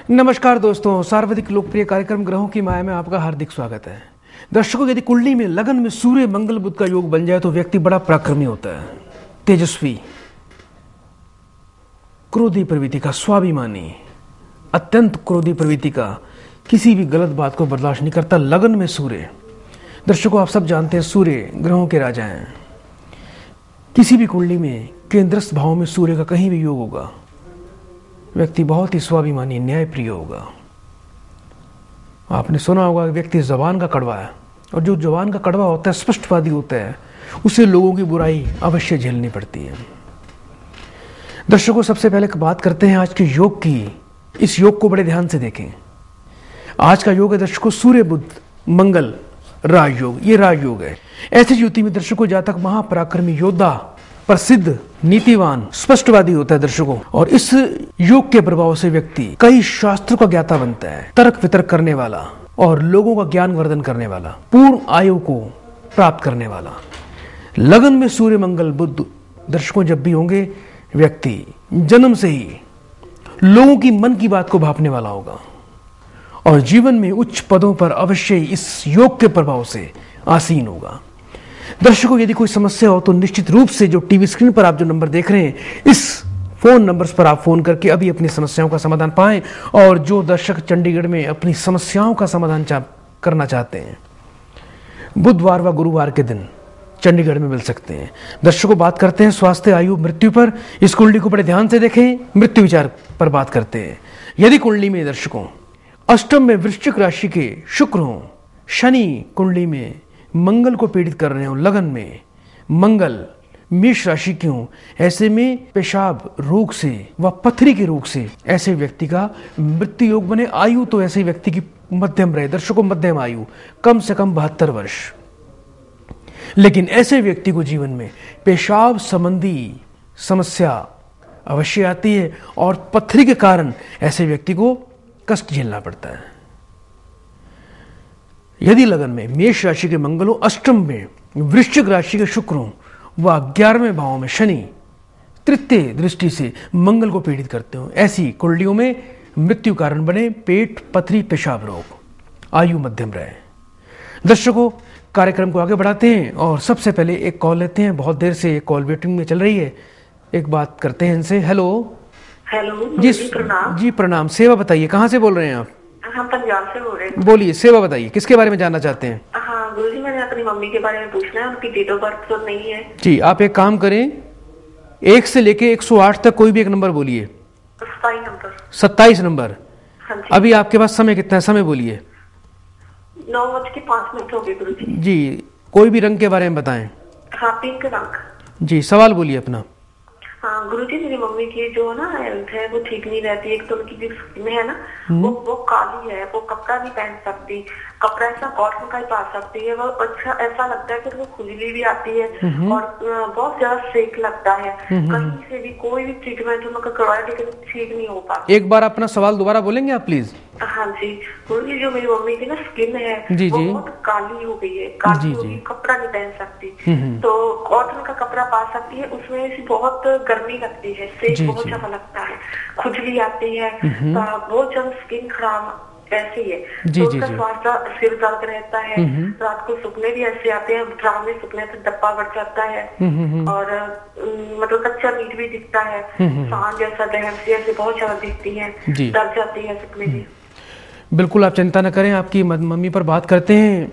नमस्कार दोस्तों, सर्वाधिक लोकप्रिय कार्यक्रम ग्रहों की माया में आपका हार्दिक स्वागत है। दर्शकों, यदि कुंडली में लगन में सूर्य मंगल बुध का योग बन जाए तो व्यक्ति बड़ा पराक्रमी होता है, तेजस्वी, क्रोधी प्रवृत्ति का, स्वाभिमानी, अत्यंत क्रोधी प्रवृत्ति का, किसी भी गलत बात को बर्दाश्त नहीं करता। लगन में सूर्य, दर्शकों आप सब जानते हैं सूर्य ग्रहों के राजा हैं। किसी भी कुंडली में केंद्रस्थ भाव में सूर्य का कहीं भी योग होगा, व्यक्ति बहुत ही स्वाभिमानी, न्यायप्रिय होगा। आपने सुना होगा कि व्यक्ति जबान का कड़वा है, और जो जबान का कड़वा होता है, स्पष्टवादी होता है, उसे लोगों की बुराई अवश्य झेलनी पड़ती है। दर्शकों, सबसे पहले बात करते हैं आज के योग की। इस योग को बड़े ध्यान से देखें। आज का योग है दर्शकों सूर्य बुध मंगल राजयोग। ये राजयोग है। ऐसी युति में दर्शकों जातक महापराक्रमी योद्धा, प्रसिद्ध, नीतिवान, स्पष्टवादी होता है दर्शकों। और इस योग के प्रभाव से व्यक्ति कई शास्त्रों का ज्ञाता बनता है, तर्क वितर्क करने वाला और लोगों का ज्ञान वर्धन करने वाला, पूर्ण आयु को प्राप्त करने वाला। लगन में सूर्य मंगल बुध दर्शकों जब भी होंगे, व्यक्ति जन्म से ही लोगों की मन की बात को भांपने वाला होगा और जीवन में उच्च पदों पर अवश्य इस योग के प्रभाव से आसीन होगा। दर्शकों, यदि कोई समस्या हो तो निश्चित रूप से जो टीवी स्क्रीन पर आप जो नंबर देख रहे हैं, इस फोन नंबर्स पर आप फोन करके अभी अपनी समस्याओं का समाधान पाएं। और जो दर्शक चंडीगढ़ में अपनी समस्याओं का समाधान करना चाहते हैं, बुधवार व गुरुवार के दिन चंडीगढ़ में मिल सकते हैं। दर्शकों, बात करते हैं स्वास्थ्य, आयु, मृत्यु पर। इस कुंडली को बड़े ध्यान से देखें। मृत्यु विचार पर बात करते हैं। यदि कुंडली में दर्शकों अष्टम में वृश्चिक राशि के शुक्र हों, शनि कुंडली में मंगल को पीड़ित कर रहे हो, लगन में मंगल मेष राशि के हों, ऐसे में पेशाब रोग से व पथरी के रोग से ऐसे व्यक्ति का मृत्यु योग बने। आयु तो ऐसे व्यक्ति की मध्यम रहे दर्शकों, मध्यम आयु, कम से कम 72 वर्ष। लेकिन ऐसे व्यक्ति को जीवन में पेशाब संबंधी समस्या अवश्य आती है और पथरी के कारण ऐसे व्यक्ति को कष्ट झेलना पड़ता है। यदि लगन में मेष राशि के मंगल हो, अष्टम में वृश्चिक राशि के शुक्र हो व 11वें भाव में शनि तृतीय दृष्टि से मंगल को पीड़ित करते हो, ऐसी कुंडलियों में मृत्यु कारण बने पेट, पथरी, पेशाब रोग। आयु मध्यम रहे। दर्शकों, कार्यक्रम को आगे बढ़ाते हैं और सबसे पहले एक कॉल लेते हैं। बहुत देर से एक कॉल वेटिंग में चल रही है, एक बात करते हैं इनसे। हेलो जी, प्रणाम जी। प्रणाम। सेवा बताइए, कहाँ से बोल रहे हैं आप? हम पंजाब से बोल रहे हैं। बोलिए, सेवा बताइए, किसके बारे में जानना चाहते हैं? हाँ गुरुजी, मैंने अपनी मम्मी के बारे में पूछना है, उनकी डेट ऑफ बर्थ तो नहीं है जी। आप एक काम करें, 1 से लेके 108 तक कोई भी एक नंबर बोलिए। 27 नंबर। 27 नंबर। हाँ जी। अभी आपके पास समय कितना है? समय बोलिए। 9:05 हो गए गुरुजी। जी, कोई भी रंग के बारे में बताएं। हाँ, पिंक रंग। जी, सवाल बोलिए अपना। हाँ गुरुजी, मेरी मम्मी की जो ना हेल्थ है वो ठीक नहीं रहती। एक तो उनकी जो स्किन है ना वो काली है, वो कपड़ा नहीं पहन सकती, कपड़ा ऐसा कॉटन का ही पा सकती है। वो अच्छा ऐसा लगता है कि उनको खुजली भी आती है और बहुत ज्यादा सेक लगता है। कहीं से भी कोई भी ट्रीटमेंट उनका करवाया लेकिन ठीक नहीं हो पाता। एक बार अपना सवाल दोबारा बोलेंगे आप प्लीज? हाँ जी गुरुजी, जो मेरी मम्मी की ना स्किन है जी, वो जी। बहुत काली हो गई है, काली हो गई, कपड़ा नहीं पहन सकती। तो कॉटन का कपड़ा पा सकती है, उसमें से बहुत गर्मी लगती है, सेक बहुत ज्यादा लगता है, खुजली आती है, बहुत ज्यादा स्किन खराब ऐसे ही है। तो उसका स्वास्थ्य, सिर दर्द रहता है, रात को सपने भी ऐसे आते हैं, ड्रामे सपने तो डब्बा बढ़ जाता है और मतलब कच्चा मीट भी दिखता है, सांड जैसा, दहम जैसे बहुत ज्यादा दिखती है, डर जाती है सपने में। बिल्कुल आप चिंता न करें, आपकी मम्मी पर बात करते हैं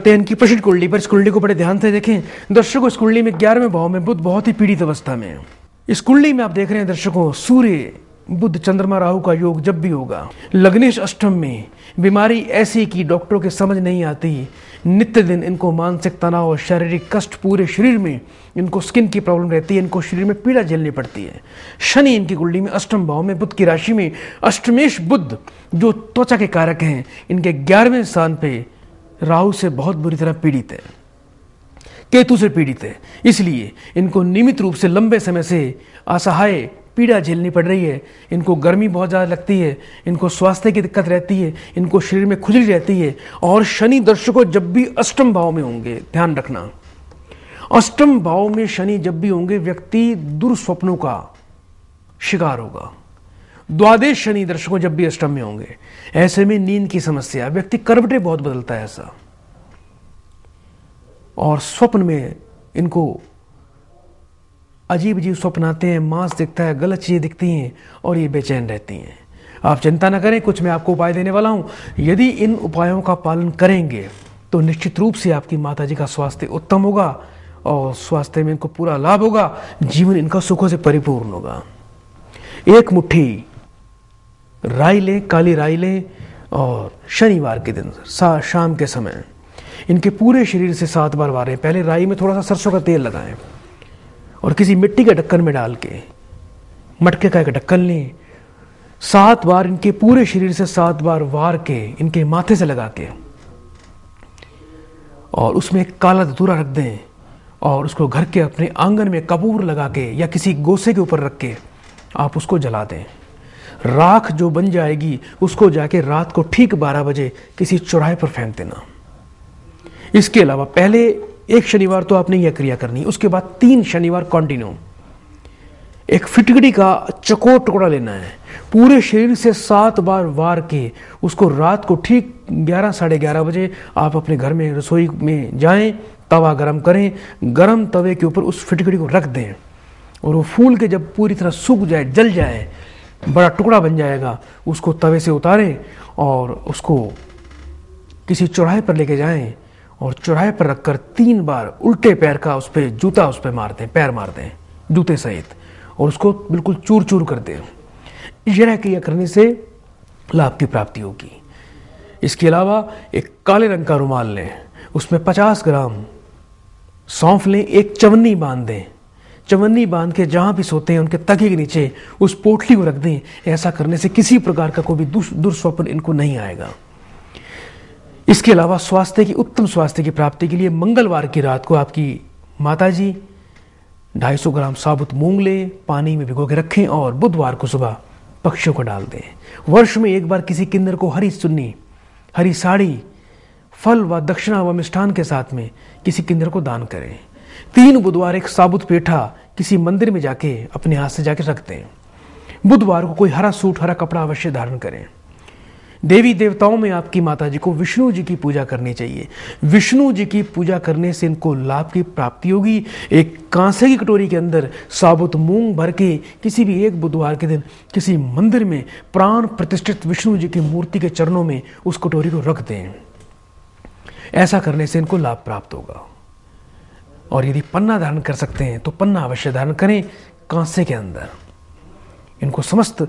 इनकी प्रसिद्ध कुंडली पर। इस कुंडली को बड़े ध्यान से देखें दर्शकों। इस कुंडली में 11वें भाव में बुध बहुत ही पीड़ित अवस्था में है। इस कुंडली में आप देख रहे हैं दर्शकों, सूर्य बुध चंद्रमा राहु का योग जब भी होगा, लग्नेश अष्टम में बीमारी ऐसी कि डॉक्टरों के समझ नहीं आती। नित्य दिन इनको मानसिक तनाव और शारीरिक कष्ट, पूरे शरीर में इनको स्किन की प्रॉब्लम रहती है, इनको शरीर में पीड़ा झेलनी पड़ती है। शनि इनकी कुंडली में अष्टम भाव में बुध की राशि में, अष्टमेश बुध जो त्वचा के कारक हैं, इनके 11वें स्थान पे राहु से बहुत बुरी तरह पीड़ित है, केतु से पीड़ित है। इसलिए इनको नियमित रूप से लंबे समय से असहाय पीड़ा झेलनी पड़ रही है, इनको गर्मी बहुत ज़्यादा लगती है, इनको स्वास्थ्य की दिक्कत रहती है, इनको शरीर में खुजली रहती है। और शनि दर्शकों जब भी अष्टम भाव में होंगे, ध्यान रखना, अष्टम भाव में शनि जब भी होंगे व्यक्ति दुर्स्वप्नों का शिकार होगा। द्वादश शनि दर्शकों जब भी अष्टम में होंगे, ऐसे में नींद की समस्या, व्यक्ति करवटें बहुत बदलता है ऐसा, और स्वप्न में इनको अजीब अजीब स्वप्न आते हैं, मांस दिखता है, गलत चीजें दिखती हैं और ये बेचैन रहती हैं। आप चिंता न करें, कुछ मैं आपको उपाय देने वाला हूं। यदि इन उपायों का पालन करेंगे तो निश्चित रूप से आपकी माताजी का स्वास्थ्य उत्तम होगा और स्वास्थ्य में इनको पूरा लाभ होगा, जीवन इनका सुखों से परिपूर्ण होगा। एक मुट्ठी राई लें, काली राई लें, और शनिवार के दिन शाम के समय इनके पूरे शरीर से 7 बार वारें। पहले राई में थोड़ा सा सरसों का तेल लगाएं और किसी मिट्टी के ढक्कन में डाल के, मटके का एक ढक्कन लें, 7 बार इनके पूरे शरीर से 7 बार वार के इनके माथे से लगा के, और उसमें एक काला धतूरा रख दें और उसको घर के अपने आंगन में कपूर लगा के या किसी गोसे के ऊपर रख के आप उसको जला दें। राख जो बन जाएगी उसको जाके रात को ठीक 12 बजे किसी चौराहे पर फेंक देना। इसके अलावा पहले एक शनिवार तो आपने यह क्रिया करनी, उसके बाद 3 शनिवार कंटिन्यू एक फिटकड़ी का चकोर टुकड़ा लेना है, पूरे शरीर से 7 बार वार के उसको रात को ठीक 11 साढ़े 11 बजे आप अपने घर में रसोई में जाएं, तवा गरम करें, गरम तवे के ऊपर उस फिटकड़ी को रख दें और वो फूल के जब पूरी तरह सूख जाए, जल जाए, बड़ा टुकड़ा बन जाएगा, उसको तवे से उतारें और उसको किसी चौराहे पर लेके जाएं और चौराहे पर रखकर 3 बार उल्टे पैर का उस पर जूता उस पर मार दें, पैर मार दें जूते सहित, और उसको बिल्कुल चूर चूर कर दें। यह क्रिया करने से लाभ की प्राप्ति होगी। इसके अलावा एक काले रंग का रुमाल लें, उसमें 50 ग्राम सौंफ लें, एक चवन्नी बांध दें, चवन्नी बांध के जहां भी सोते हैं उनके तकिए के नीचे उस पोटली को रख दें। ऐसा करने से किसी प्रकार का कोई भी दुर्स्वप्न इनको नहीं आएगा। इसके अलावा स्वास्थ्य की उत्तम स्वास्थ्य की प्राप्ति के लिए मंगलवार की रात को आपकी माताजी 250 ग्राम साबुत मूंग लें, पानी में भिगो के रखें और बुधवार को सुबह पक्षियों को डाल दें। वर्ष में एक बार किसी किन्नर को हरी चुन्नी, हरी साड़ी, फल व दक्षिणा व मिष्ठान के साथ में किसी किन्नर को दान करें। 3 बुधवार एक साबुत पेठा किसी मंदिर में जाके अपने हाथ से जाके रख दें। बुधवार को कोई हरा सूट, हरा कपड़ा अवश्य धारण करें। देवी देवताओं में आपकी माताजी को विष्णु जी की पूजा करनी चाहिए। विष्णु जी की पूजा करने से इनको लाभ की प्राप्ति होगी। एक कांसे की कटोरी के अंदर साबुत मूंग भर के किसी भी एक बुधवार के दिन किसी मंदिर में प्राण प्रतिष्ठित विष्णु जी की मूर्ति के चरणों में उस कटोरी को रख दें। ऐसा करने से इनको लाभ प्राप्त होगा। और यदि पन्ना धारण कर सकते हैं तो पन्ना अवश्य धारण करें कांसे के अंदर। इनको समस्त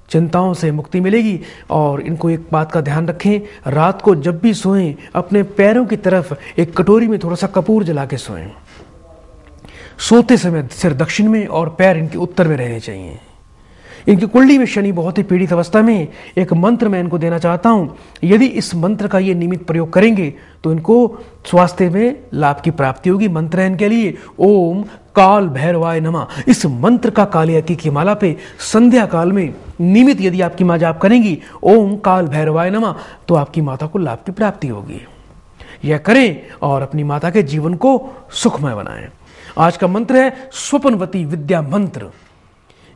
चिंताओं से मुक्ति मिलेगी। और इनको एक बात का ध्यान रखें, रात को जब भी सोएं अपने पैरों की तरफ एक कटोरी में थोड़ा सा कपूर जला के सोएं। सोते समय सिर दक्षिण में और पैर इनके उत्तर में रहने चाहिए। इनकी कुंडली में शनि बहुत ही पीड़ित अवस्था में, एक मंत्र मैं इनको देना चाहता हूं। यदि इस मंत्र का ये नियमित प्रयोग करेंगे तो इनको स्वास्थ्य में लाभ की प्राप्ति होगी। मंत्र है इनके लिए ओम काल भैरवाय नमः। इस मंत्र का काली अक्की की माला पे संध्या काल में नियमित यदि आपकी माँ जाप करेंगी ओम काल भैरवाय नमः, तो आपकी माता को लाभ की प्राप्ति होगी। यह करें और अपनी माता के जीवन को सुखमय बनाएं। आज का मंत्र है स्वप्नवती विद्या मंत्र।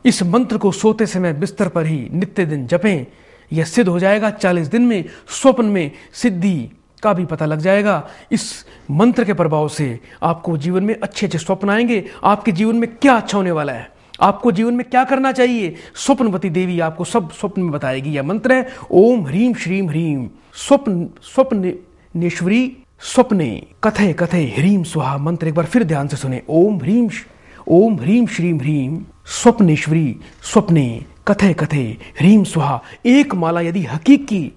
इस मंत्र को सोते समय बिस्तर पर ही नित्य दिन जपें। यह सिद्ध हो जाएगा 40 दिन में। स्वप्न में सिद्धि का भी पता लग जाएगा। इस मंत्र के प्रभाव से आपको जीवन में अच्छे अच्छे स्वप्न आएंगे। आपके जीवन में क्या अच्छा होने वाला है, आपको जीवन में क्या करना चाहिए, स्वप्नवती देवी आपको सब स्वप्न में बताएगी। यह मंत्र है ओम ह्रीम श्रीम ह्रीम स्वप्नेश्वरी स्वप्ने कथे कथे ह्रीम स्वाहा। मंत्र एक बार फिर ध्यान से सुने ओम ह्रीम श्रीम ह्रीम स्वप्नेश्वरी स्वप्ने कथे कथे ह्रीम स्वाहा। एक माला यदि हकीक की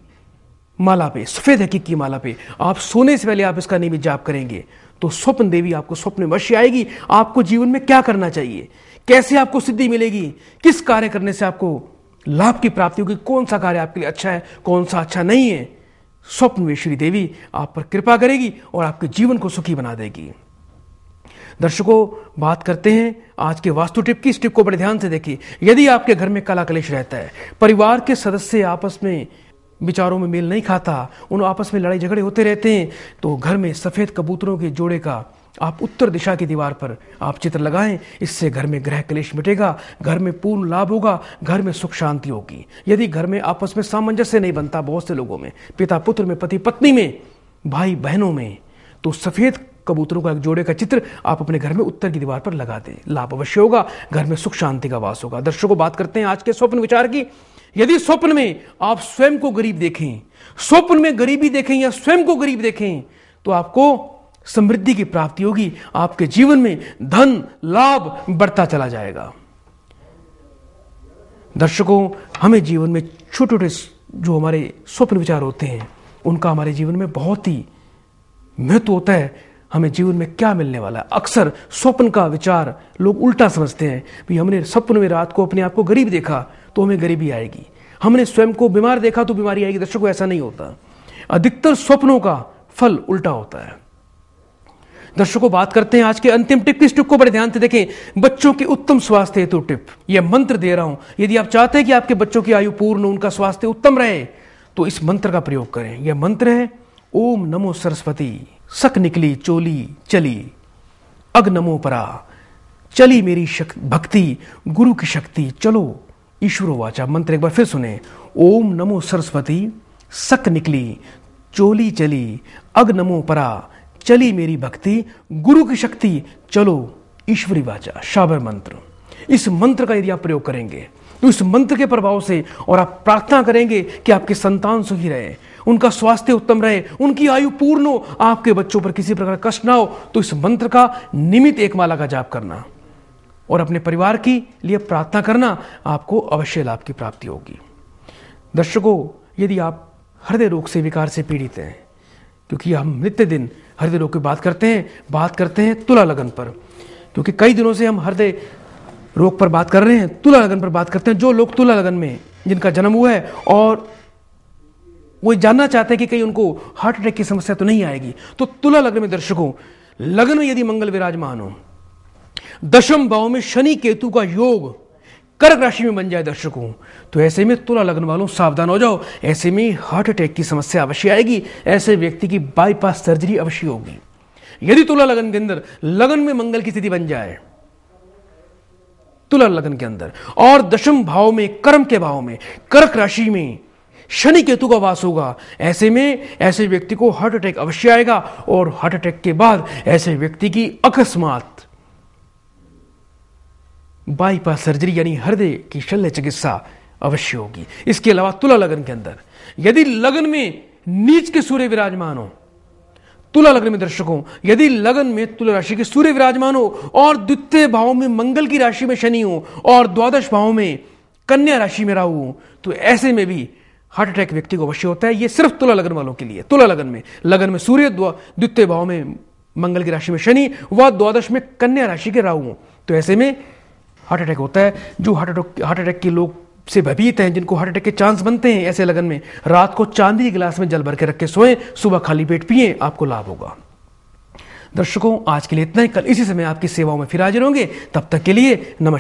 माला पे, सफेद हकीक की माला पे आप सोने से पहले आप इसका नियमित जाप करेंगे तो स्वप्न देवी आपको स्वप्न में अवश्य आएगी। आपको जीवन में क्या करना चाहिए, कैसे आपको सिद्धि मिलेगी, किस कार्य करने से आपको लाभ की प्राप्ति होगी, कौन सा कार्य आपके लिए अच्छा है, कौन सा अच्छा नहीं है, स्वप्न में श्री देवी आप पर कृपा करेगी और आपके जीवन को सुखी बना देगी। दर्शकों, बात करते हैं आज के वास्तु टिप की। इस टिप को बड़े ध्यान से देखिए। यदि आपके घर में कला कलेश रहता है, परिवार के सदस्य आपस में विचारों में मेल नहीं खाता, उन आपस में लड़ाई झगड़े होते रहते हैं, तो घर में सफेद कबूतरों के जोड़े का आप उत्तर दिशा की दीवार पर आप चित्र लगाएं। इससे घर में ग्रह क्लेश मिटेगा, घर में पूर्ण लाभ होगा, घर में सुख शांति होगी। यदि घर में आपस में सामंजस्य नहीं बनता, बहुत से लोगों में, पिता पुत्र में, पति पत्नी में, भाई बहनों में, तो सफेद कबूतरों का एक जोड़े का चित्र आप अपने घर में उत्तर की दीवार पर लगा दें। लाभ अवश्य होगा, घर में सुख शांति का वास होगा। दर्शकों, बात करते हैं आज के स्वप्न विचार की। यदि स्वप्न में आप स्वयं को गरीब देखें, स्वप्न में गरीबी देखें या स्वयं को गरीब देखें, तो आपको समृद्धि की प्राप्ति होगी। आपके जीवन में धन लाभ बढ़ता चला जाएगा। दर्शकों, हमें जीवन में छोटे छोटे जो हमारे स्वप्न विचार होते हैं, उनका हमारे जीवन में बहुत ही महत्व होता है। हमें जीवन में क्या मिलने वाला है। अक्सर स्वप्न का विचार लोग उल्टा समझते हैं। भी हमने स्वप्न में रात को अपने आप को गरीब देखा तो हमें गरीबी आएगी, हमने स्वयं को बीमार देखा तो बीमारी आएगी। दर्शकों, ऐसा नहीं होता। अधिकतर स्वप्नों का फल उल्टा होता है। दर्शकों, बात करते हैं आज के अंतिम टिप। इस टिप को बड़े ध्यान से देखें। बच्चों के उत्तम स्वास्थ्य हेतु टिप। यह मंत्र दे रहा हूं। यदि आप चाहते हैं कि आपके बच्चों की आयु पूर्ण, उनका स्वास्थ्य उत्तम रहे, तो इस मंत्र का प्रयोग करें। यह मंत्र है ओम नमो सरस्वती, सक निकली चोली चली, अग नमो परा, चली मेरी भक्ति, गुरु की शक्ति, चलो ईश्वरो वाचा। मंत्र एक बार फिर सुने। ओम नमो सरस्वती, सक निकली चोली चली, अग नमो परा, चली मेरी भक्ति, गुरु की शक्ति, चलो ईश्वरी वाचा। शाबर मंत्र। इस मंत्र का यदि आप प्रयोग करेंगे तो इस मंत्र के प्रभाव से, और आप प्रार्थना करेंगे कि आपके संतान सुखी रहे, उनका स्वास्थ्य उत्तम रहे, उनकी आयु पूर्ण हो, आपके बच्चों पर किसी प्रकार कष्ट ना हो, तो इस मंत्र का निमित्त एक माला का जाप करना और अपने परिवार की लिए प्रार्थना करना, आपको अवश्य लाभ की प्राप्ति होगी। दर्शकों, यदि आप हृदय रोग से, विकार से पीड़ित हैं, क्योंकि हम नित्य दिन हृदय रोग की बात करते हैं तुला लगन पर, क्योंकि कई दिनों से हम हृदय रोग पर बात कर रहे हैं, तुला लगन पर बात करते हैं। जो लोग तुला लगन में जिनका जन्म हुआ है और वो जानना चाहते हैं कि कहीं उनको हार्ट अटैक की समस्या तो नहीं आएगी, तो तुला लग्न में दर्शकों, लगन में यदि मंगल विराजमान हो, दशम भाव में शनि केतु का योग कर्क राशि में बन जाए दर्शकों, तो ऐसे में तुला लगन वालों सावधान हो जाओ। ऐसे में हार्ट अटैक की समस्या अवश्य आएगी। ऐसे व्यक्ति की बाईपास सर्जरी अवश्य होगी। यदि तुला लगन के अंदर लगन में मंगल की स्थिति बन जाए, तुला लगन के अंदर, और दशम भाव में, कर्म के भाव में, कर्क राशि में शनि केतु का वास होगा, ऐसे में ऐसे व्यक्ति को हार्ट अटैक अवश्य आएगा। और हार्ट अटैक के बाद ऐसे व्यक्ति की अकस्मात बाईपास सर्जरी यानी हृदय की शल्य चिकित्सा अवश्य होगी। इसके अलावा तुला लगन के अंदर यदि लगन में नीच के सूर्य विराजमान हो, तुला लगन में दर्शकों, यदि लगन में तुला राशि के सूर्य विराजमान हो और द्वितीय भाव में मंगल की राशि में शनि हो और द्वादश भाव में कन्या राशि में राहु हो, तो ऐसे में भी हार्ट अटैक व्यक्ति को अवश्य होता है। ये सिर्फ तुला लगन वालों के लिए। तुला लगन में सूर्य, द्वितीय भाव में मंगल की राशि में शनि, व द्वादश में कन्या राशि के राहु हो, तो ऐसे में हार्ट अटैक होता है। जो हार्ट अटैक के लोग से भयभीत हैं, जिनको हार्ट अटैक के चांस बनते हैं, ऐसे लगन में रात को चांदी के गिलास में जल भर के रख के सोएं, सुबह खाली पेट पिएं, आपको लाभ होगा। दर्शकों, आज के लिए इतना ही। कल इसी समय आपकी सेवाओं में फिर हाजिर होंगे। तब तक के लिए नमस्कार।